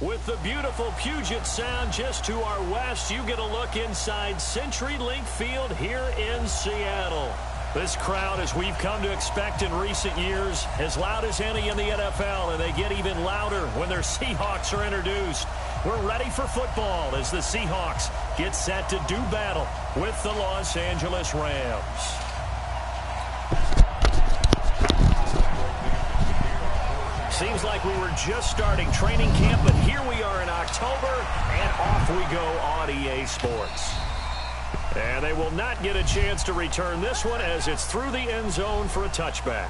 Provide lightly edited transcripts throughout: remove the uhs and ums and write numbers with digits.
With the beautiful Puget Sound just to our west, you get a look inside CenturyLink Field here in Seattle. This crowd, as we've come to expect in recent years, as loud as any in the NFL, and they get even louder when their Seahawks are introduced. We're ready for football as the Seahawks get set to do battle with the Los Angeles Rams. Seems like we were just starting training camp, but here we are in October, and off we go on EA Sports. And they will not get a chance to return this one as it's through the end zone for a touchback.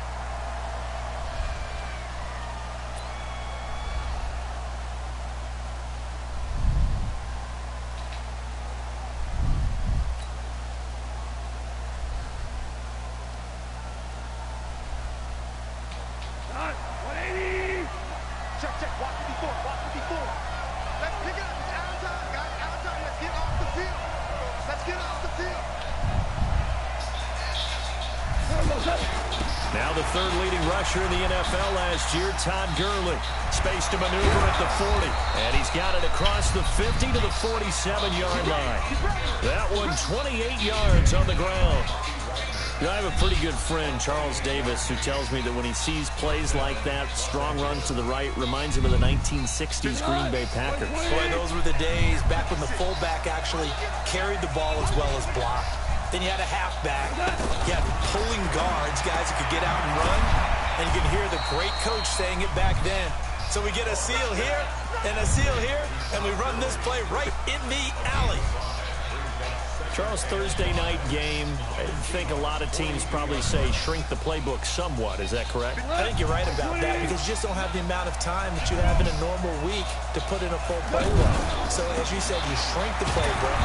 Now the third leading rusher in the NFL last year, Todd Gurley. Space to maneuver at the 40. And he's got it across the 50 to the 47-yard line. That one 28 yards on the ground. You know, I have a pretty good friend, Charles Davis, who tells me that when he sees plays like that, strong runs to the right, reminds him of the 1960s Green Bay Packers. Boy, those were the days back when the fullback actually carried the ball as well as blocked. Then you had a halfback. You had pulling guards, guys who could get out and run. And you can hear the great coach saying it back then. So we get a seal here and a seal here, and we run this play right in the alley. Charles, Thursday night game, I think a lot of teams probably say shrink the playbook somewhat. Is that correct? I think you're right about that because you just don't have the amount of time that you have in a normal week to put in a full playbook. So as you said, you shrink the playbook.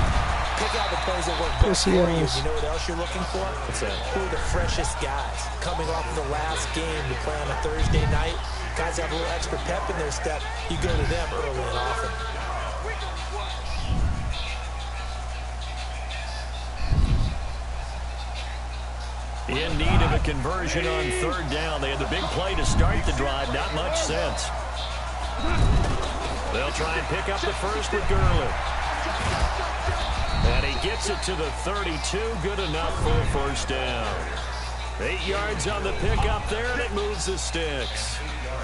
Pick out the plays that work best for you. You know what else you're looking for? What's that? Who are the freshest guys coming off of the last game to play on a Thursday night? Guys have a little extra pep in their step. You go to them early and often. In need of a conversion on third down. They had the big play to start the drive. Not much sense. They'll try and pick up the first with Gurley. And he gets it to the 32. Good enough for a first down. 8 yards on the pickup there, and it moves the sticks.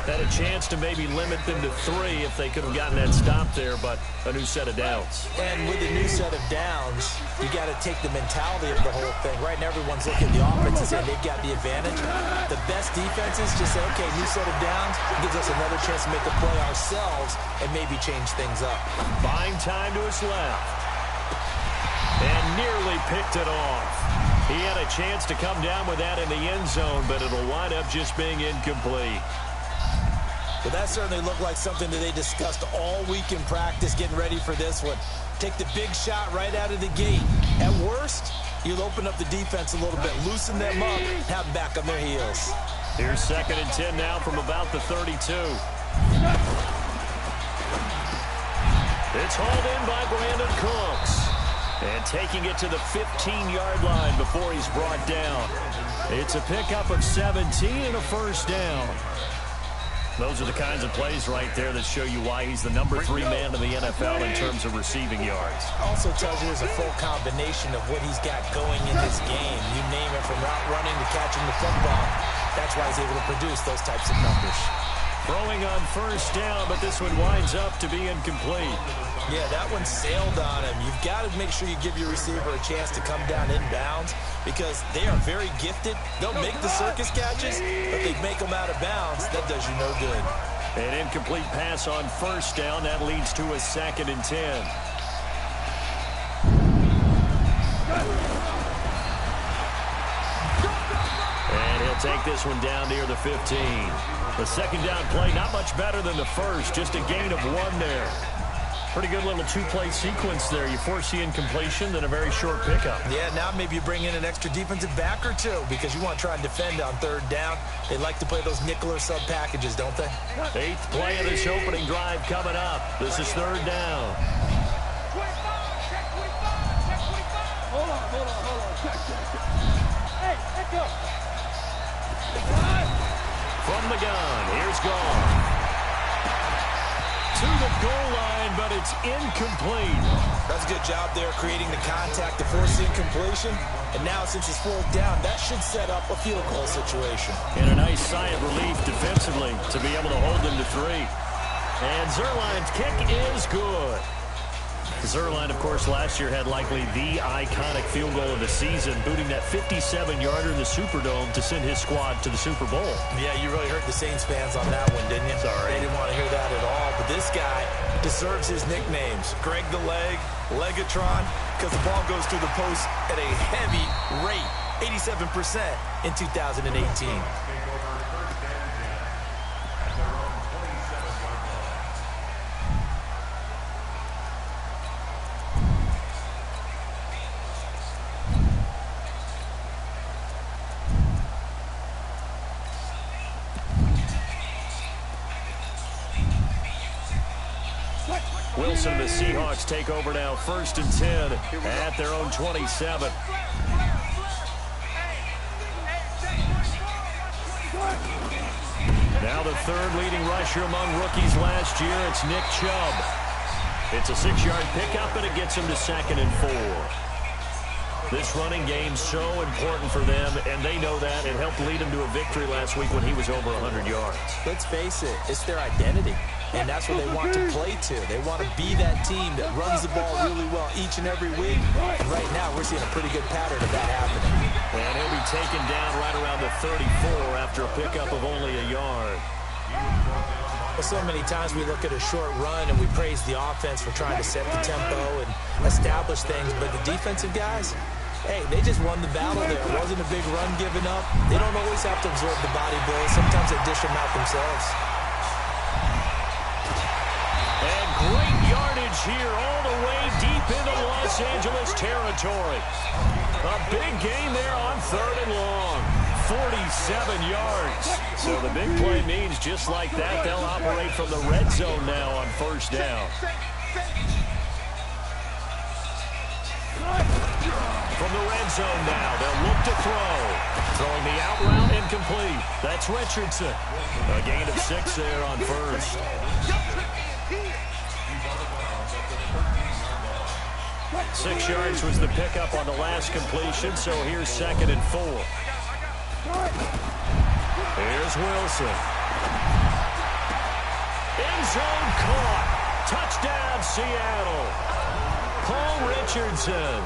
Had a chance to maybe limit them to 3 if they could have gotten that stop there, but a new set of downs. And with a new set of downs, you got to take the mentality of the whole thing. Right now, everyone's looking at the offenses and they've got the advantage. The best defenses just say, okay, new set of downs gives us another chance to make the play ourselves and maybe change things up. Buying time to his left. And nearly picked it off. He had a chance to come down with that in the end zone, but it'll wind up just being incomplete. But that certainly looked like something that they discussed all week in practice getting ready for this one. Take the big shot right out of the gate. At worst, you'll open up the defense a little bit, loosen them up, have them back on their heels. Here's 2nd and 10 now from about the 32. It's hauled in by Brandon Cooks. And taking it to the 15-yard line before he's brought down. It's a pickup of 17 and a first down. Those are the kinds of plays right there that show you why he's the number 3 man in the NFL in terms of receiving yards. Also tells you there's a full combination of what he's got going in this game. You name it, from route running to catching the football. That's why he's able to produce those types of numbers. Throwing on first down, but this one winds up to be incomplete. Yeah, that one sailed on him. You've got to make sure you give your receiver a chance to come down inbounds because they are very gifted. They'll make the circus catches, but they make them out of bounds. That does you no good. An incomplete pass on first down. That leads to a 2nd and 10. And he'll take this one down near the 15. The second down play, not much better than the first. Just a gain of 1 there. Pretty good little 2-play sequence there. You force the incompletion, then a very short pickup. Yeah, now maybe you bring in an extra defensive back or 2 because you want to try and defend on third down. They like to play those nickel or sub packages, don't they? 8th play of this opening drive coming up. This is third down. Hold on. Check. Hey, let's go. From the gun, here's Gone. to the goal line, but it's incomplete. That's a good job there, creating the contact to force the incompletion. And now, since it's 4th down, that should set up a field goal situation. And a nice sigh of relief defensively to be able to hold them to 3. And Zuerlein's kick is good. Zuerlein, of course, last year had likely the iconic field goal of the season, booting that 57-yarder in the Superdome to send his squad to the Super Bowl. Yeah, you really hurt the Saints fans on that one, didn't you? Sorry. They didn't want to hear that at all. But this guy deserves his nicknames. Greg the Leg, Legatron, because the ball goes through the post at a heavy rate, 87% in 2018. Wilson and the Seahawks take over now, 1st and 10 at their own 27. Now the 3rd leading rusher among rookies last year, it's Nick Chubb. It's a 6-yard pickup, and it gets him to 2nd and 4. This running game's so important for them, and they know that. It helped lead them to a victory last week when he was over 100 yards. Let's face it, it's their identity, and that's what they want to play to. They want to be that team that runs the ball really well each and every week. And right now, we're seeing a pretty good pattern of that happening. And he'll be taken down right around the 34 after a pickup of only a yard. Well, so many times we look at a short run and we praise the offense for trying to set the tempo and establish things, but the defensive guys, hey, they just won the battle there. It wasn't a big run given up. They don't always have to absorb the body blows. Sometimes they dish them out themselves. And great yardage here all the way deep into Los Angeles territory. A big gain there on 3rd and long. 47 yards. So the big play means just like that, they'll operate from the red zone now on 1st down. From the red zone now, they'll look to throw. Throwing the out route incomplete. That's Richardson. A gain of 6 there on 1st. Six yards was the pickup on the last completion, so here's 2nd and 4. Here's Wilson. End zone caught. Touchdown, Seattle. Paul Richardson,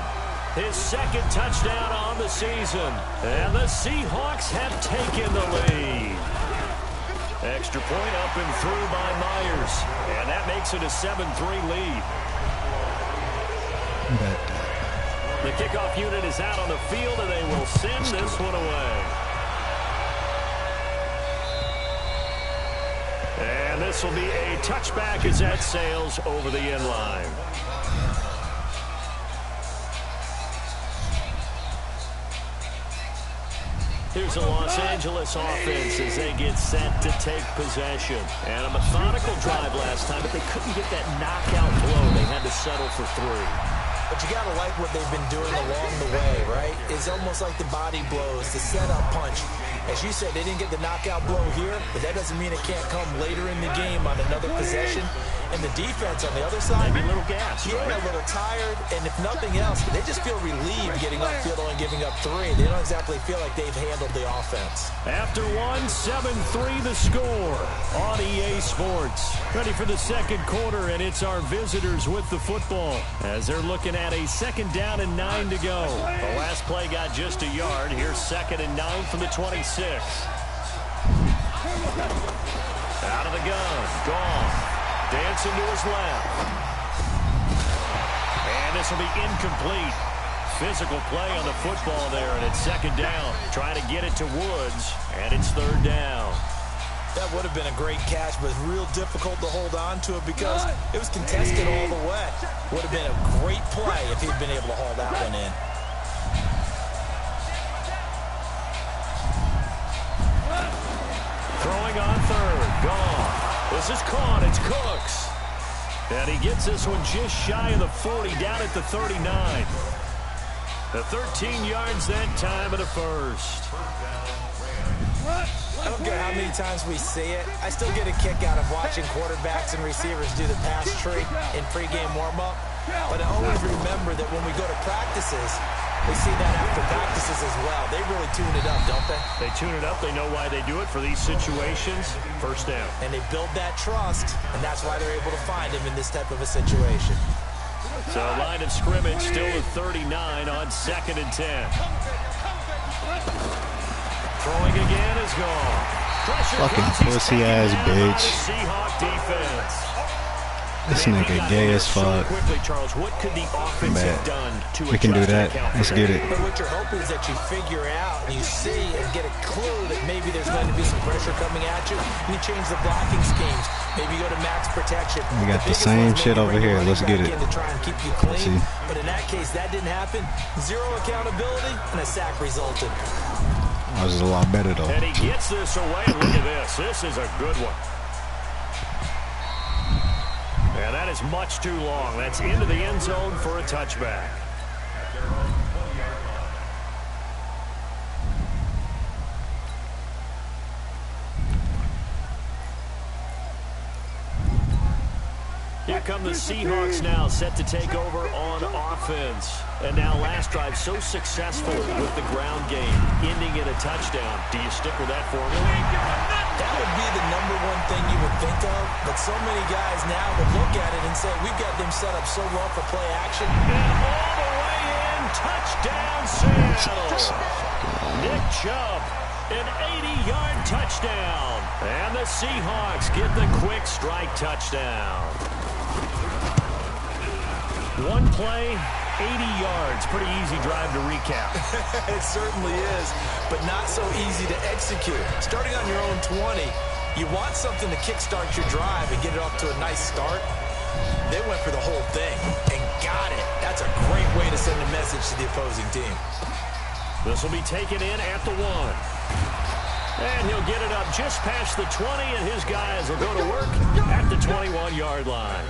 his 2nd touchdown on the season. And the Seahawks have taken the lead. Extra point up and through by Myers. And that makes it a 7-3 lead. The kickoff unit is out on the field, and they will send this one away. And this will be a touchback as that sails over the end line. Here's a Los Angeles offense as they get set to take possession. And a methodical drive last time, but they couldn't get that knockout blow. They had to settle for 3. But you got to like what they've been doing along the way, right? It's almost like the body blows, the setup punch. As you said, they didn't get the knockout blow here, but that doesn't mean it can't come later in the game on another possession. And the defense on the other side, maybe a little gassed, yeah, right? A little tired, and if nothing else, they just feel relieved getting upfield and giving up 3. They don't exactly feel like they've handled the offense. After 7-3 the score on EA Sports. Ready for the 2nd quarter, and it's our visitors with the football as they're looking at a 2nd down and 9 to go. The last play got just a yard. Here's 2nd and 9 from the 26. Out of the gun. Gone. Dancing to his left. And this will be incomplete. Physical play on the football there, and it's 2nd down. Trying to get it to Woods, and it's 3rd down. That would have been a great catch, but real difficult to hold on to it because it was contested all the way. Would have been a great play if he'd been able to haul that one in. Throwing on 3rd. Gone. This is caught. It's Cooks. And he gets this one just shy of the 40, down at the 39. The 13 yards that time of the 1st. I don't care how many times we see it. I still get a kick out of watching quarterbacks and receivers do the pass tree in pregame warm-up. But I always remember that when we go to practices, we see that after practices as well. They really tune it up, don't they? They tune it up. They know why they do it for these situations. First down. And they build that trust, and that's why they're able to find him in this type of a situation. So line of scrimmage still at 39 on 2nd and 10. Throwing again is gone. Fucking pussy-ass bitch. Seahawk defense. This nigga gay as fuck. Quickly, Charles, what could the offense have done to we can do that. Let's get it. But what you're hoping is that you figure out and you see and get a clue that maybe there's going to be some pressure coming at you, and you change the blocking schemes. Maybe you go to max protection. We got the same shit over here. Let's get it. To try and keep you clean. But in that case, that didn't happen. Zero accountability, and a sack resulted. That was a lot better, though. And he gets this away. Look at this. This is a good one. And that is much too long. That's into the end zone for a touchback. Here come the Seahawks now, set to take over on offense. And now last drive so successful with the ground game, ending in a touchdown. Do you stick with that formula? That would be the #1 thing you would think of, but so many guys now would look at it and say, we've got them set up so well for play action. And all the way in, touchdown Seattle. Nick Chubb, an 80-yard touchdown. And the Seahawks get the quick strike touchdown. One play, 80 yards. Pretty easy drive to recap. It certainly is, but not so easy to execute. Starting on your own 20, you want something to kickstart your drive and get it off to a nice start. They went for the whole thing and got it. That's a great way to send a message to the opposing team. This will be taken in at the 1. And he'll get it up just past the 20, and his guys will go to work at the 21-yard line.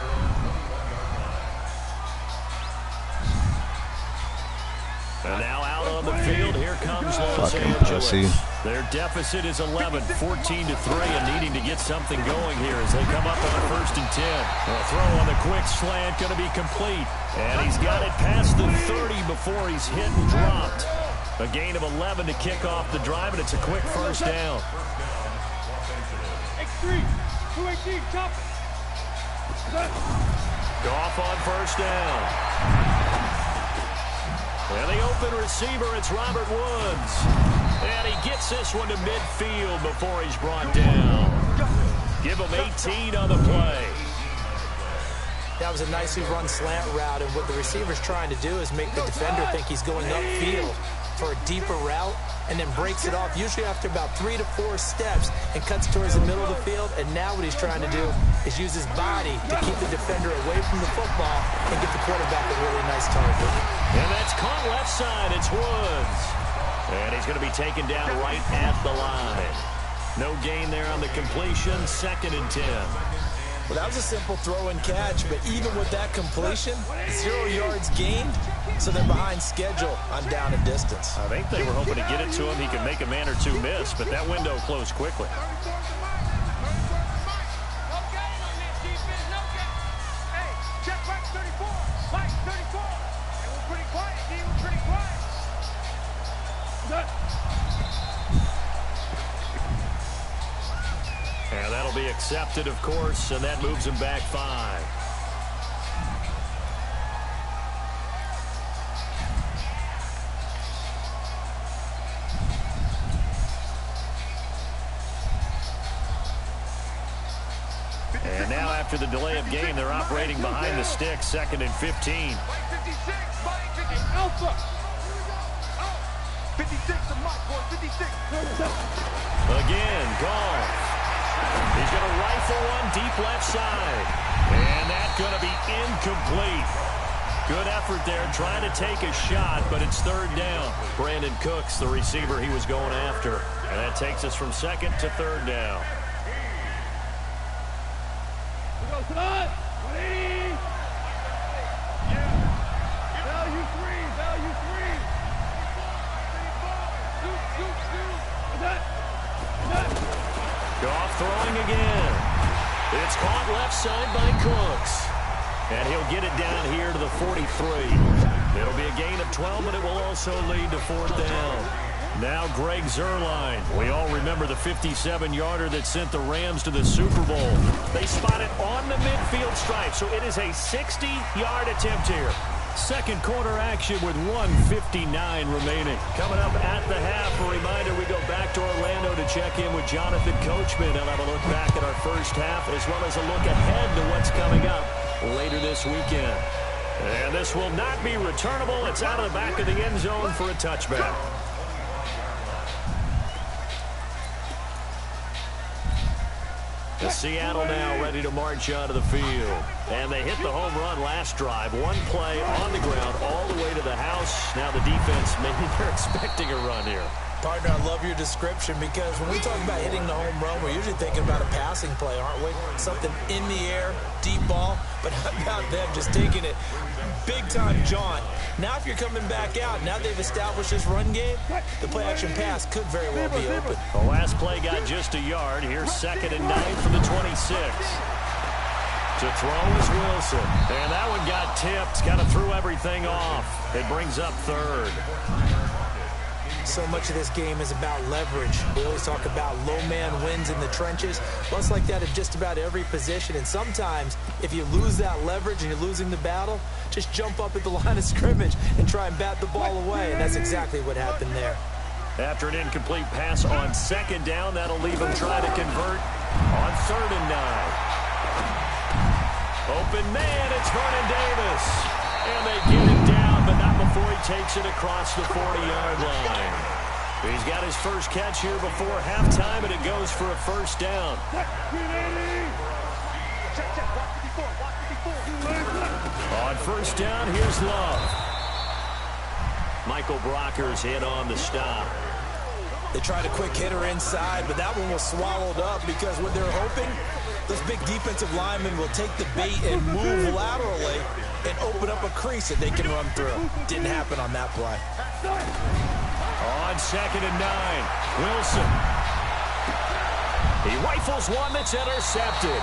And now out on the field, here comes Los Angeles. Their deficit is 11, 14-3, and needing to get something going here as they come up on a 1st and 10. A throw on the quick slant going to be complete. And he's got it past the 30 before he's hit and dropped. A gain of 11 to kick off the drive, and it's a quick first down. X3, 218, chop it. Goff on first down. And the open receiver, it's Robert Woods. And he gets this one to midfield before he's brought down. Give him 18 on the play. That was a nicely run slant route, and what the receiver's trying to do is make the defender think he's going upfield for a deeper route, and then breaks it off, usually after about 3 to 4 steps, and cuts towards the middle of the field. And now what he's trying to do is use his body to keep the defender away from the football and get the quarterback a really nice target. And that's caught left side. It's Woods. And he's going to be taken down right at the line. No gain there on the completion. 2nd and 10. Well, that was a simple throw and catch, but even with that completion, 0 yards gained, so they're behind schedule on down and distance. I think they were hoping to get it to him. He could make a man or two miss, but that window closed quickly. And that'll be accepted, of course, and that moves him back 5. And now after the delay of game, they're operating behind the stick, 2nd and 15. Alpha. 56 to Mike, boy, 56. Again, Goff. He's going to rifle one deep left side. And that's going to be incomplete. Good effort there, trying to take a shot, but it's 3rd down. Brandon Cooks, the receiver he was going after. And that takes us from 2nd to 3rd down. Value 3. Shoot. Goff throwing again. It's caught left side by Cooks. And he'll get it down here to the 43. It'll be a gain of 12, but it will also lead to 4th down. Now Greg Zuerlein. We all remember the 57-yarder that sent the Rams to the Super Bowl. They spot it on the midfield stripe, so it is a 60-yard attempt here. Second quarter action with 1:59 remaining. Coming up at the half, a reminder, we go back to Orlando to check in with Jonathan Coachman. He'll have a look back at our first half, as well as a look ahead to what's coming up later this weekend. And this will not be returnable. It's out of the back of the end zone for a touchback. Seattle now ready to march onto the field. And they hit the home run last drive. One play on the ground all the way to the house. Now the defense, maybe they're expecting a run here. Partner, I love your description, because when we talk about hitting the home run, we're usually thinking about a passing play, aren't we? Something in the air, deep ball. But how about them just taking it big-time jaunt? Now if you're coming back out, now they've established this run game, the play-action pass could very well be open. The last play got just a yard. Here's 2nd and 9 from the 26. To throw is Wilson. And that one got tipped. Kind of threw everything off. It brings up 3rd. So much of this game is about leverage. We always talk about low man wins in the trenches. Well, it's like that at just about every position. And sometimes, if you lose that leverage and you're losing the battle, just jump up at the line of scrimmage and try and bat the ball away. And that's exactly what happened there. After an incomplete pass on 2nd down, that'll leave him trying to convert on 3rd and 9. Open man, it's Vernon Davis. And they get him down, but not before he takes it across the 40-yard line. He's got his first catch here before halftime, and it goes for a 1st down. On 1st down, here's Love. Michael Brocker's in on the stop. They tried a quick hitter inside, but that one was swallowed up, because what they're hoping, those big defensive linemen will take the bait and move laterally and open up a crease that they can run through. Didn't happen on that play. On 2nd and 9, Wilson. He rifles one that's intercepted.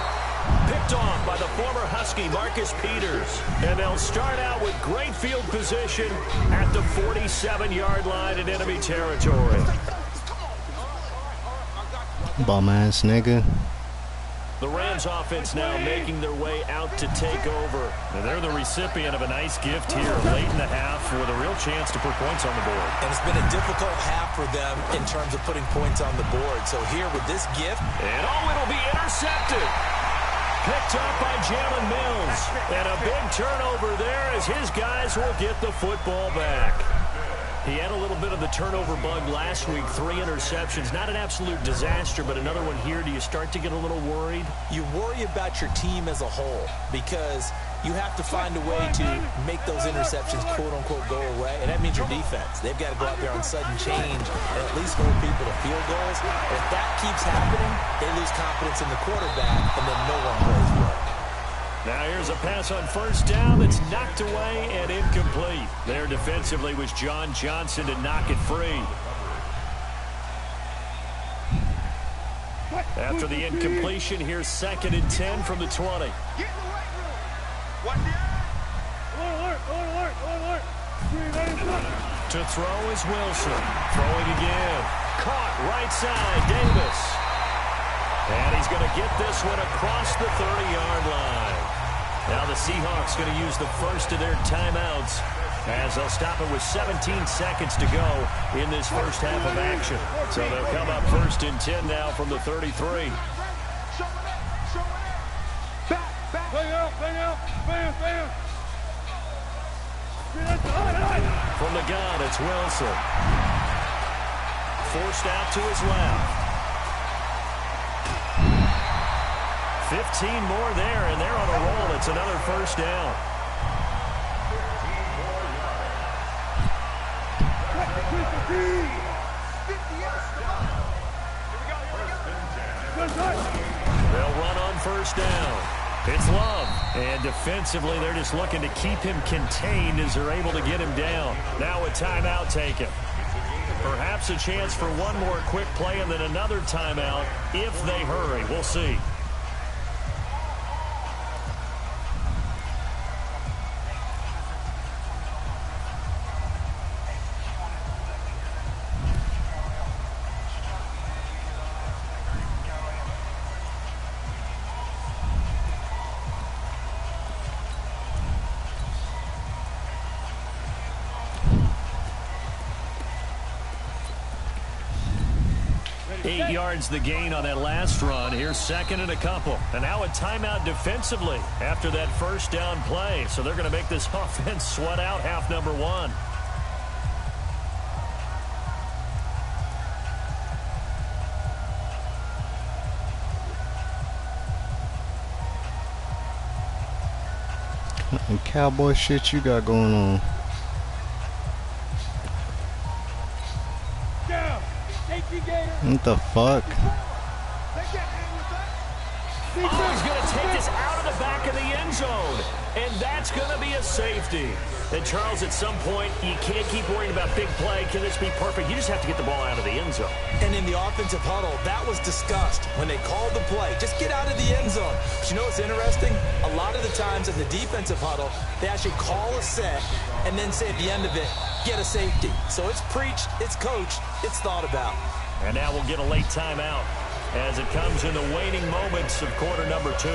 Picked off by the former Husky, Marcus Peters. And they'll start out with great field position at the 47-yard line in enemy territory. Bum-ass nigga. The Rams offense now making their way out to take over. And they're the recipient of a nice gift here late in the half with a real chance to put points on the board. And it's been a difficult half for them in terms of putting points on the board. So here with this gift. And it'll be intercepted. Picked up by Jalen Mills. And a big turnover there as his guys will get the football back. He had a little bit of the turnover bug last week, 3 interceptions. Not an absolute disaster, but another one here. Do you start to get a little worried? You worry about your team as a whole, because you have to find a way to make those interceptions, quote-unquote, go away. And that means your defense. They've got to go out there on sudden change and at least hold people to field goals. And if that keeps happening, they lose confidence in the quarterback, and then no one plays well. Now here's a pass on 1st down that's knocked away and incomplete. There defensively was John Johnson to knock it free. After the incompletion, here's 2nd and 10 from the 20. To throw is Wilson. Throwing again. Caught right side, Davis. And he's going to get this one across the 30-yard line. Now the Seahawks going to use the first of their timeouts as they'll stop it with 17 seconds to go in this first half of action. So they'll come up 1st and 10 now from the 33. From the gun, it's Wilson. Forced out to his left. 15 more there, and they're on a roll. It's another 1st down. They'll run on 1st down. It's Love. And defensively, they're just looking to keep him contained as they're able to get him down. Now a timeout taken. Perhaps a chance for one more quick play and then another timeout if they hurry. We'll see. The gain on that last run. Here's second and a couple. And now a timeout defensively after that first down play. So they're going to make this offense sweat out half number one. What cowboy shit you got going on? What the fuck? Oh, he's going to take this out of the back of the end zone. And that's going to be a safety. And, Charles, at some point, you can't keep worrying about big play. Can this be perfect? You just have to get the ball out of the end zone. And in the offensive huddle, that was discussed when they called the play. Just get out of the end zone. But you know what's interesting? A lot of the times in the defensive huddle, they actually call a set and then say at the end of it, get a safety. So it's preached, it's coached, it's thought about. And now we'll get a late timeout as it comes in the waning moments of quarter number 2.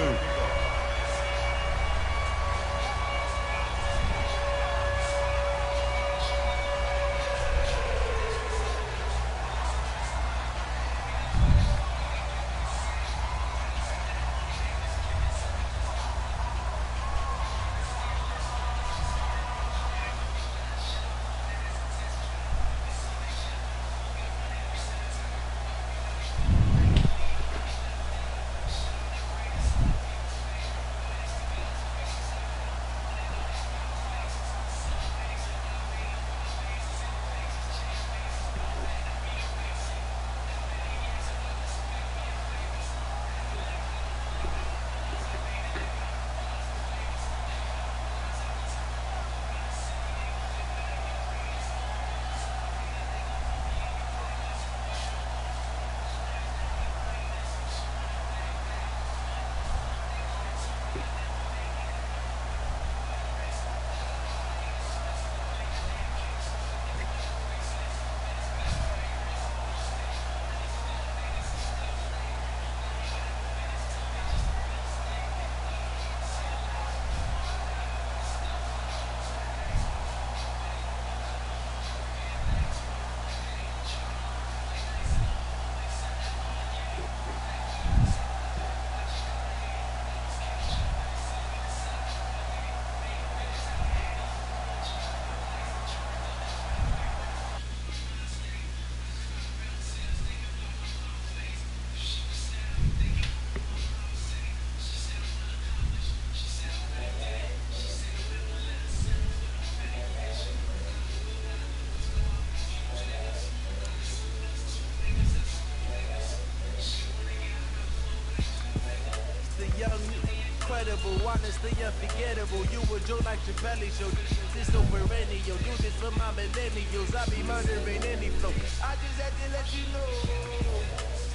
Honestly unforgettable. You would joke like your belly show. This so perennial. Do this for my millennials. I be murdering any flow. I just had to let you know.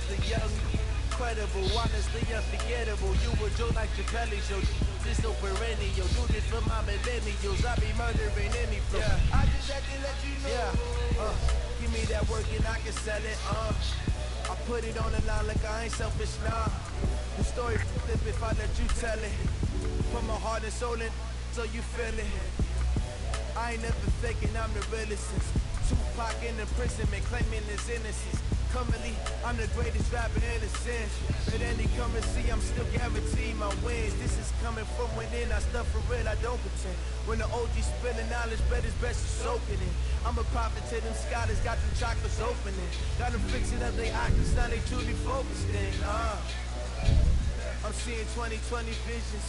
The young, incredible, honestly unforgettable. You would joke like your belly show. This so perennial. Do this for my millennials. I be murdering any flow. Yeah. I just had to let you know. Yeah. Give me that work and I can sell it. I put it on the line like I ain't selfish, nah. The story flip if I let you tell it. Put my heart and soul in, so you feel it. I ain't never faking, I'm the realest since Tupac in the prison, man, claiming his innocence. Currently, I'm the greatest rapper in a sense. At any currency, I'm still guaranteed my wins. This is coming from within, I stuff for real, I don't pretend. When the OG spilling knowledge, bet it's best to soak it in. I'm a prophet to them scholars, got them chakras opening. Got them fixing up they octaves, now they truly focused in. I'm seeing 2020 visions,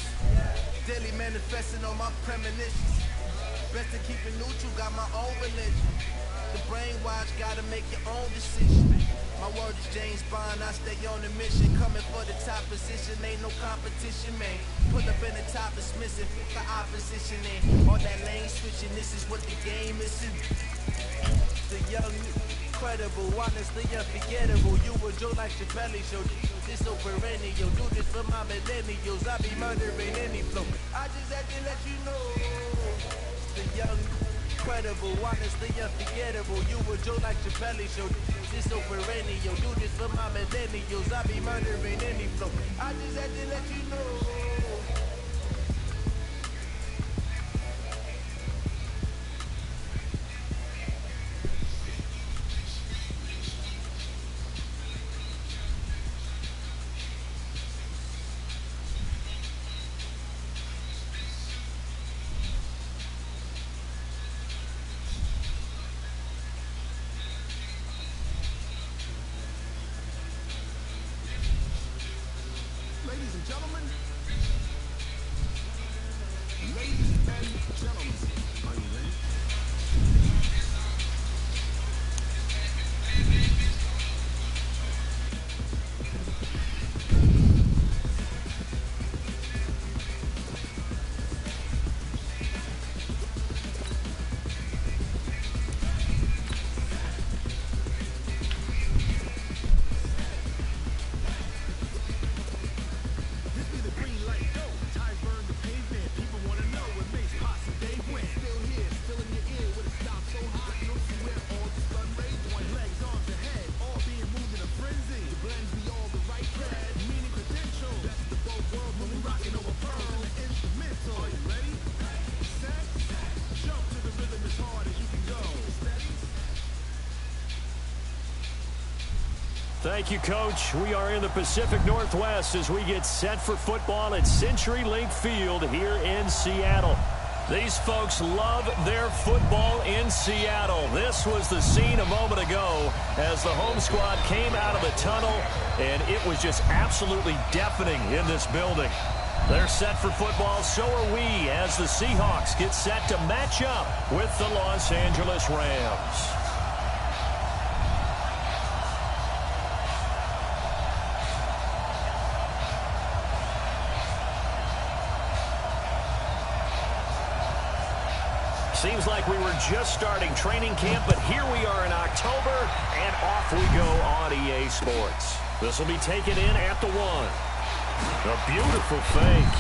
daily manifesting on my premonitions. Best to keep it neutral, got my own religion. The brainwash, gotta make your own decision. My word is James Bond, I stay on a mission. Coming for the top position, ain't no competition, man. Pull up in the top, it's missing, the opposition in. All that lane switching, this is what the game is in. The young, incredible, honestly unforgettable. You a Joe like Chappelle show. This so perennial. Do this for my millennials. I be murdering any flow. I just had to let you know. The young, incredible, honestly unforgettable. You a Joe like Chappelle show. This so perennial. Do this for my millennials. I be murdering any flow. I just had to let you know. Ladies and gentlemen, are you ready? Thank you, Coach. We are in the Pacific Northwest as we get set for football at CenturyLink Field here in Seattle. These folks love their football in Seattle. This was the scene a moment ago as the home squad came out of the tunnel, and it was just absolutely deafening in this building. They're set for football, so are we, as the Seahawks get set to match up with the Los Angeles Rams. Seems like we were just starting training camp, but here we are in October, and off we go on EA Sports. This will be taken in at the 1. A beautiful fake.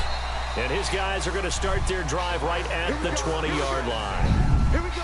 And his guys are going to start their drive right at the 20-yard line. Here we go.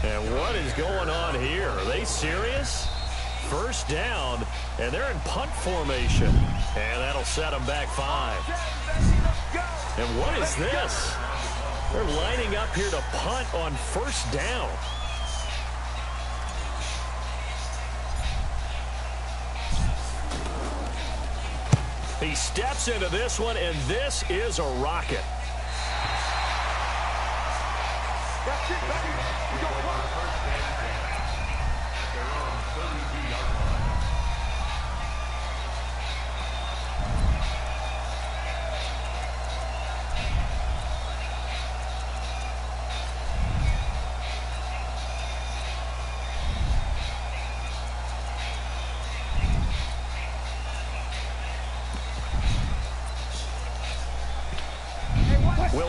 And what is going on here? Are they serious? First down, and they're in punt formation. And that'll set them back 5. And what is this? They're lining up here to punt on first down. He steps into this one, and this is a rocket. That's it, baby. We go.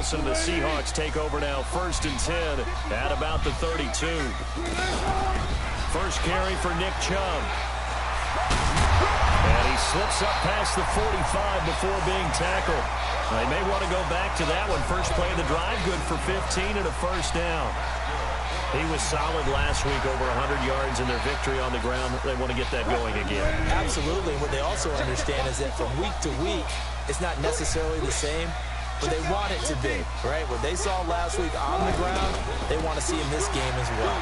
Wilson and the Seahawks take over now, 1st and 10 at about the 32. First carry for Nick Chubb. And he slips up past the 45 before being tackled. They may want to go back to that one. First play of the drive, good for 15 and a first down. He was solid last week, over 100 yards in their victory on the ground. They want to get that going again. Absolutely. What they also understand is that from week to week, it's not necessarily the same, but they want it to be, right? What they saw last week on the ground, they want to see in this game as well.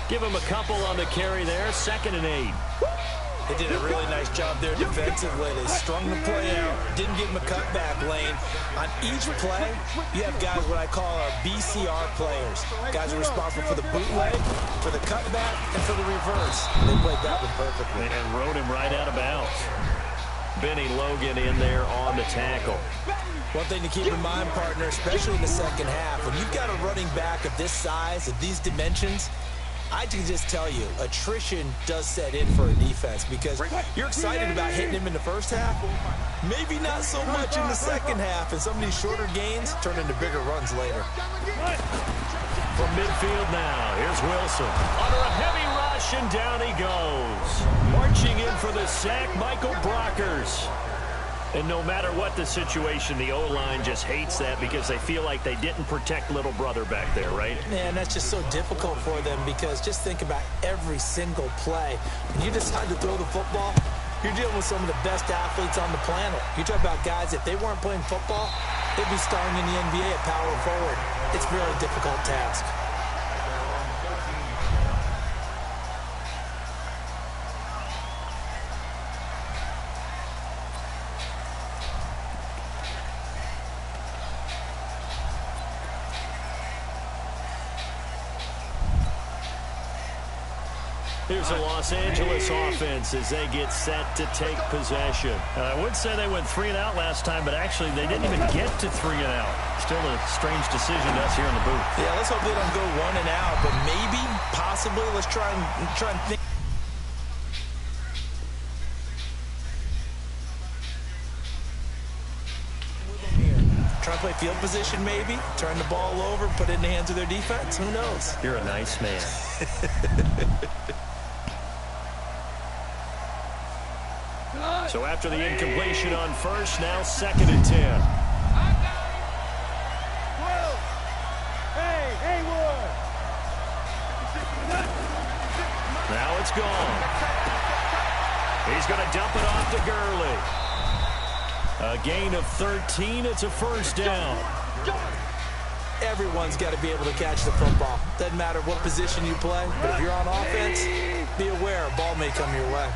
Give him a couple on the carry there, 2nd and 8. They did a really nice job there defensively. They strung the play out, didn't give him a cutback lane. On each play, you have guys what I call our BCR players. Guys are responsible for the bootleg, for the cutback, and for the reverse. They played that one perfectly. And rode him right out of bounds. Benny Logan in there on the tackle. One thing to keep in mind, partner, especially in the second half, when you've got a running back of this size, of these dimensions, I can just tell you, attrition does set in for a defense because you're excited about hitting him in the first half. Maybe not so much in the second half, and some of these shorter gains turn into bigger runs later. From midfield now, here's Wilson. Under a heavy rush, and down he goes. Marching in for the sack, Michael Brockers. And no matter what the situation, the O-line just hates that because they feel like they didn't protect little brother back there, right? Man, that's just so difficult for them because just think about every single play. When you decide to throw the football, you're dealing with some of the best athletes on the planet. You talk about guys, if they weren't playing football, they'd be starring in the NBA at power forward. It's a really difficult task. Here's the Los Angeles offense as they get set to take possession. I would say they went 3 and out last time, but actually they didn't even get to 3 and out. Still a strange decision to us here in the booth. Yeah, let's hope they don't go 1 and out, but maybe, possibly, let's try and think. Try to play field position maybe, turn the ball over, put it in the hands of their defense. Who knows? You're a nice man. So after the incompletion on first, now 2nd and 10. Now it's gone. He's going to dump it off to Gurley. A gain of 13. It's a first down. Everyone's got to be able to catch the football. Doesn't matter what position you play, but if you're on offense, be aware a ball may come your way.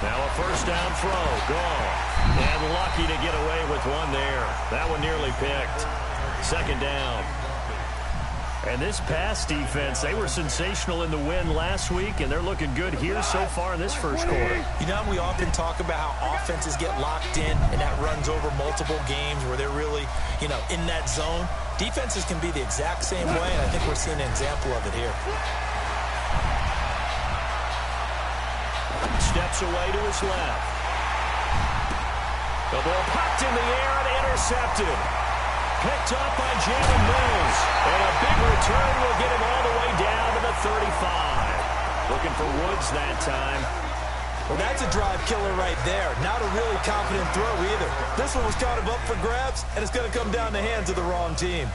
Now a first down throw. Gone. And lucky to get away with one there. That one nearly picked. 2nd down. And this pass defense, they were sensational in the win last week, and they're looking good here so far in this first quarter. You know, we often talk about how offenses get locked in, and that runs over multiple games where they're really, in that zone. Defenses can be the exact same way, and I think we're seeing an example of it here. Steps away to his left. The ball popped in the air and intercepted. Picked up by Jalen Mills. And a big return will get him all the way down to the 35. Looking for Woods that time. Well, that's a drive killer right there. Not a really confident throw either. This one was kind of up for grabs, and it's going to come down the hands of the wrong team.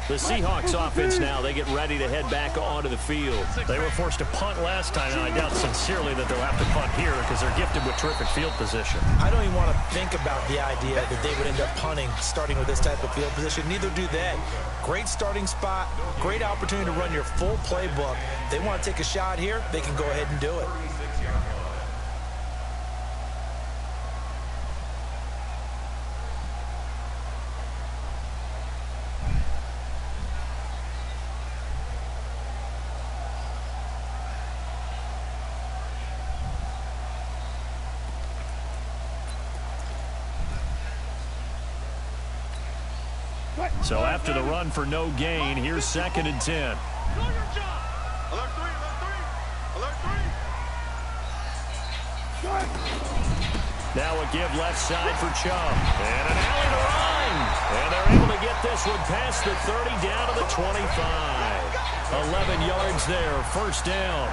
The Seahawks offense now, they get ready to head back onto the field. They were forced to punt last time, and I doubt sincerely that they'll have to punt here because they're gifted with terrific field position. I don't even want to think about the idea that they would end up punting starting with this type of field position. Neither do they. Great starting spot, great opportunity to run your full playbook. If they want to take a shot here, they can go ahead and do it. So after the run for no gain, here's 2nd and 10. Now a give left side for Chubb. And an alley to Ryan. And they're able to get this one past the 30 down to the 25. 11 yards there, first down.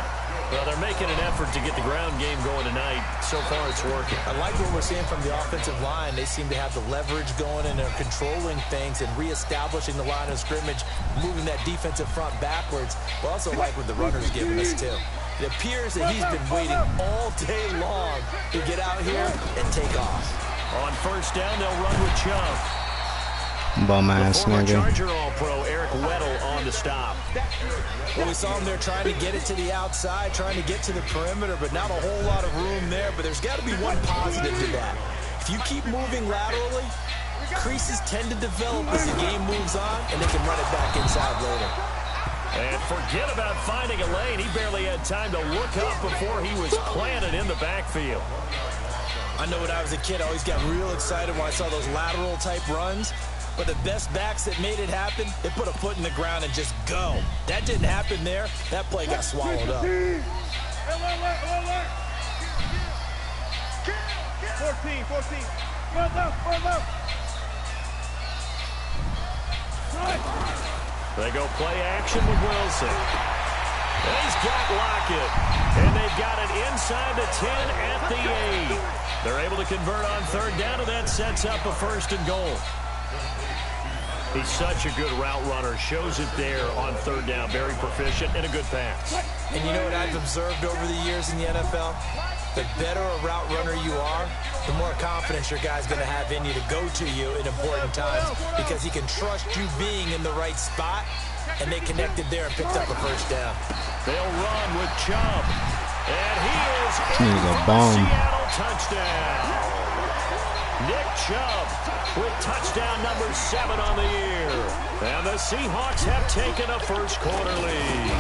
Well, they're making an effort to get the ground game going tonight. So far, it's working. I like what we're seeing from the offensive line. They seem to have the leverage going, and they're controlling things and reestablishing the line of scrimmage, moving that defensive front backwards. We also like what the runner's giving us, too. It appears that he's been waiting all day long to get out here and take off. On first down, they'll run with Chubb. Bum ass nigga. Charger All-Pro Eric Weddle on the stop. Well, we saw him there trying to get it to the outside, trying to get to the perimeter, but not a whole lot of room there. But there's got to be one positive to that. If you keep moving laterally, creases tend to develop as the game moves on, and they can run it back inside later. And forget about finding a lane. He barely had time to look up before he was planted in the backfield. I know when I was a kid, I always got real excited when I saw those lateral type runs. But the best backs that made it happen, they put a foot in the ground and just go. That didn't happen there. That play got swallowed up. 14. They go play action with Wilson. And he's got Lockett. And they've got it inside the 10 at the 8. They're able to convert on third down, and that sets up a first and goal. He's such a good route runner. Shows it there on third down. Very proficient and a good pass. And you know what I've observed over the years in the NFL? The better a route runner you are, the more confidence your guy's going to have in you to go to you in important times because he can trust you being in the right spot, and they connected there and picked up a first down. They'll run with Chubb. And he is He's a bomb. Seattle touchdown. Nick Chubb with touchdown number 7 on the year. And the Seahawks have taken a first quarter lead.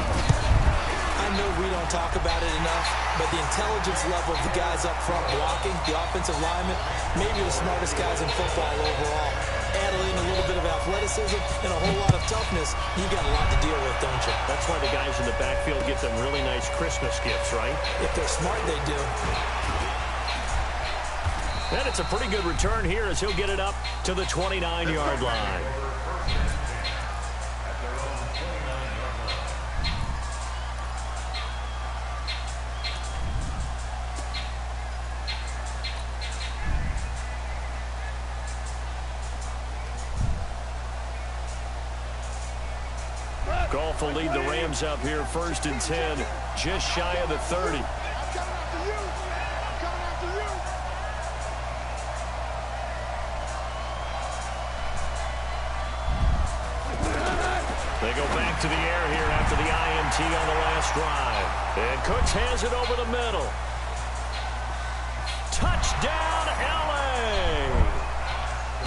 I know we don't talk about it enough, but the intelligence level of the guys up front blocking, the offensive linemen, maybe the smartest guys in football overall. Add in a little bit of athleticism and a whole lot of toughness, you got a lot to deal with, don't you? That's why the guys in the backfield get them really nice Christmas gifts, right? If they're smart, they do. And it's a pretty good return here as he'll get it up to the 29-yard line. Goff will lead the Rams up here first and 10, just shy of the 30. They go back to the air here after the INT on the last drive. And Cooks hands it over the middle. Touchdown, L.A.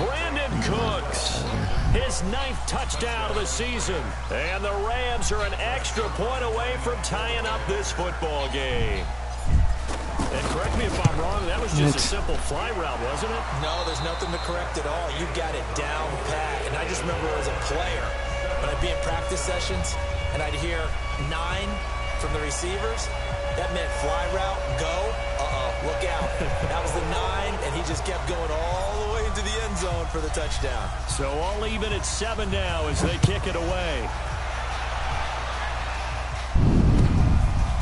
Brandon Cooks, his 9th touchdown of the season. And the Rams are an extra point away from tying up this football game. And correct me if I'm wrong, that was just a simple fly route, wasn't it? No, there's nothing to correct at all. You got it down pat. And I just remember as a player, when I'd be in practice sessions and I'd hear 9 from the receivers, that meant fly route, go, look out. That was the 9, and he just kept going all the way into the end zone for the touchdown. So all even at 7 now as they kick it away.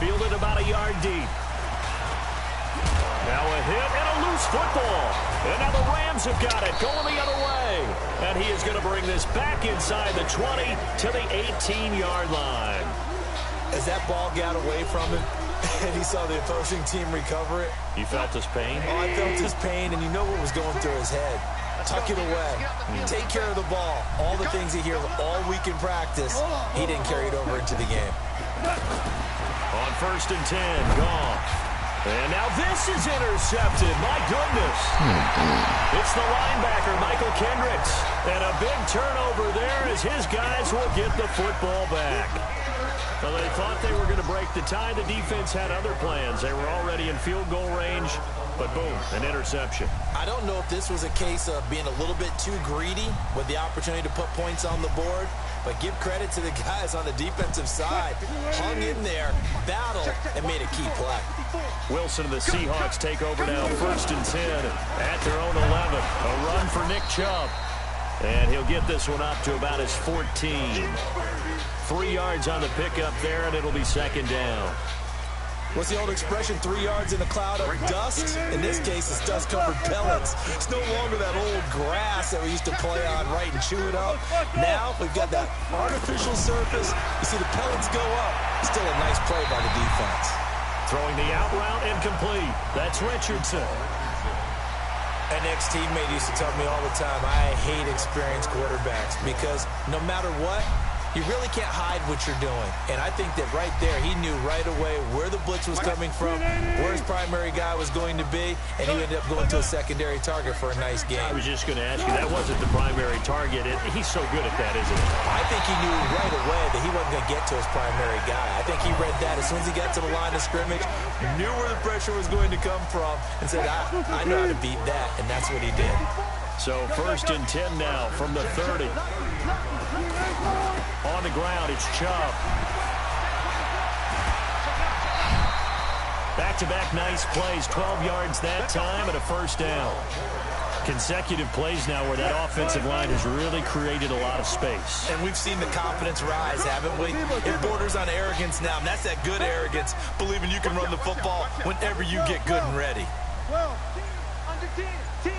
Fielded about a yard deep. Now a hit and a loose football. And now the Rams have got it, going the other way. And he is going to bring this back inside the 20 to the 18-yard line. As that ball got away from him, and he saw the opposing team recover it. You felt his pain? Oh, I felt his pain, and you know what was going through his head. Tuck it away. Take care of the ball. All the things he hears all week in practice, he didn't carry it over into the game. On first and 10, Goff. And now this is intercepted. My goodness. It's the linebacker, Michael Kendricks. And a big turnover there as his guys will get the football back. Well, they thought they were going to break the tie. The defense had other plans. They were already in field goal range But boom, an interception. I don't know if this was a case of being a little bit too greedy with the opportunity to put points on the board, but give credit to the guys on the defensive side. Hung in there, battled, and made a key play. Wilson and the Seahawks take over now, 1st and 10 at their own 11. A run for Nick Chubb. And he'll get this one up to about his 14. 3 yards on the pickup there, and it'll be 2nd down. What's the old expression, 3 yards in a cloud of dust? In this case, it's dust-covered pellets. It's no longer that old grass that we used to play on, right, and chew it up. Now we've got that artificial surface. You see the pellets go up. Still a nice play by the defense. Throwing the out route incomplete. That's Richardson. An ex-teammate used to tell me all the time, I hate experienced quarterbacks because no matter what, you really can't hide what you're doing. And I think that right there, he knew right away where the blitz was coming from, where his primary guy was going to be, and he ended up going to a secondary target for a nice game. I was just going to ask you, that wasn't the primary target. He's so good at that, isn't he? I think he knew right away that he wasn't going to get to his primary guy. I think he read that as soon as he got to the line of scrimmage, knew where the pressure was going to come from, and said, I know how to beat that, and that's what he did. So 1st and 10 now from the 30. On the ground, it's Chubb. Back-to-back nice plays, 12 yards that time and a 1st down. Consecutive plays now where that offensive line has really created a lot of space. And we've seen the confidence rise, haven't we? It borders on arrogance now, and that's that good arrogance, believing you can run the football whenever you get good and ready. Well, under 10, 10,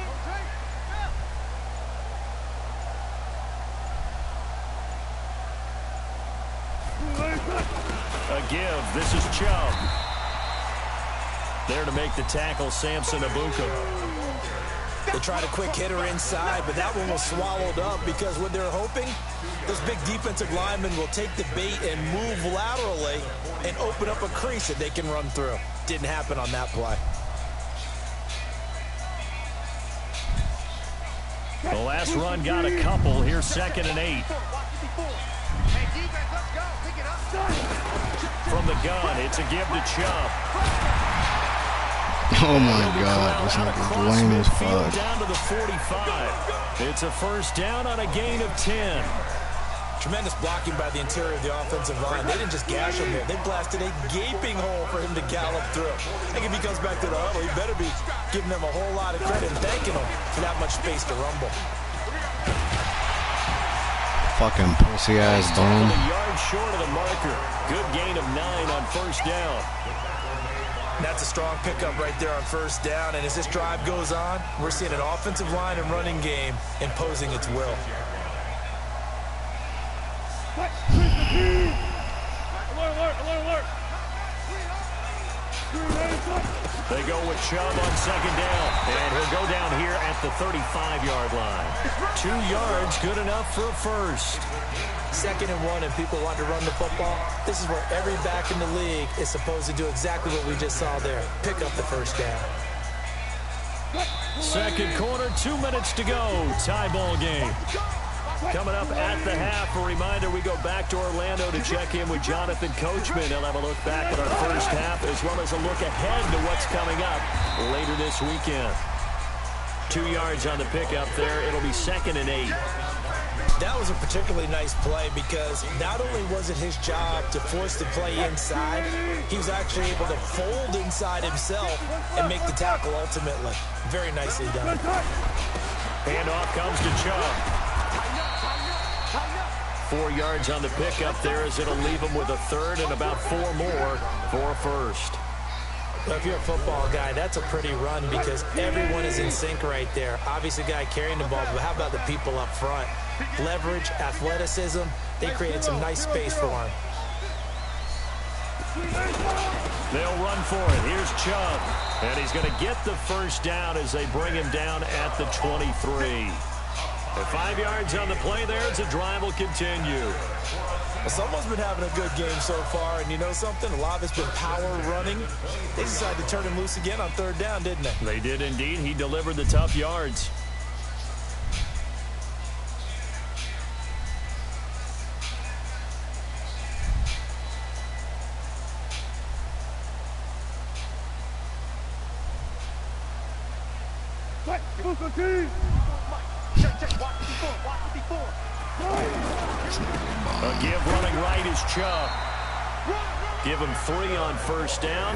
A give. This is Chubb. There to make the tackle, Samson Abuka. They tried a quick hitter inside, but that one was swallowed up because what they're hoping, those big defensive linemen will take the bait and move laterally and open up a crease that they can run through. Didn't happen on that play. The last run got a couple. Here's 2nd and 8. From the gun, it's a give to Chubb. Oh my God, this nigga's lame as fuck. Down to the 45. It's a 1st down on a gain of 10. Tremendous blocking by the interior of the offensive line. They didn't just gash him there. They blasted a gaping hole for him to gallop through. I think if he comes back to the huddle, he better be giving them a whole lot of credit and thanking them for that much space to rumble. Fucking pussy ass bum. A yard short of the marker. Good gain of 9 on 1st down. That's a strong pickup right there on 1st down. And as this drive goes on, we're seeing an offensive line and running game imposing its will. alert. They go with Chubb on 2nd down, and he'll go down here at the 35-yard line. 2 yards, good enough for a 1st. 2nd and 1, and people want to run the football. This is where every back in the league is supposed to do exactly what we just saw there. Pick up the 1st down. 2nd quarter, 2 minutes to go. Tie ball game. Coming up at the half, a reminder, we go back to Orlando to check in with Jonathan Coachman. He'll have a look back at our 1st half as well as a look ahead to what's coming up later this weekend. 2 yards on the pickup there. It'll be 2nd and 8. That was a particularly nice play because not only was it his job to force the play inside, he was actually able to fold inside himself and make the tackle ultimately. Very nicely done. Handoff comes to Chubb. 4 yards on the pickup there as it'll leave him with a 3rd and about 4 more for a 1st. Well, if you're a football guy, that's a pretty run because everyone is in sync right there. Obviously, guy carrying the ball, but how about the people up front? Leverage, athleticism, they created some nice space for him. They'll run for it. Here's Chubb, and he's going to get the 1st down as they bring him down at the 23. And 5 yards on the play there as the drive will continue. Well, someone's been having a good game so far, and you know something? A lot of it's been power running. They decided to turn him loose again on 3rd down, didn't they? They did indeed. He delivered the tough yards. A give running right is Chubb. Give him 3 on first down.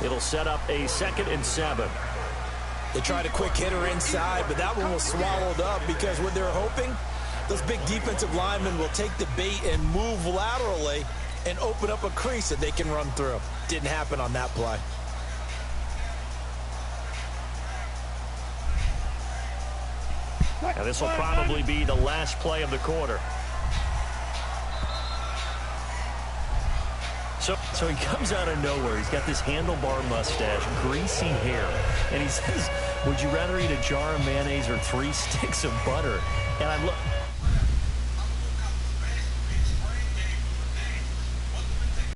It'll set up a 2nd and 7. They tried a quick hitter inside, but that one was swallowed up because what they're hoping, those big defensive linemen will take the bait and move laterally and open up a crease that they can run through. Didn't happen on that play. Now this will probably be the last play of the quarter. So he comes out of nowhere. He's got this handlebar mustache, greasy hair, and he says, would you rather eat a jar of mayonnaise or 3 sticks of butter? And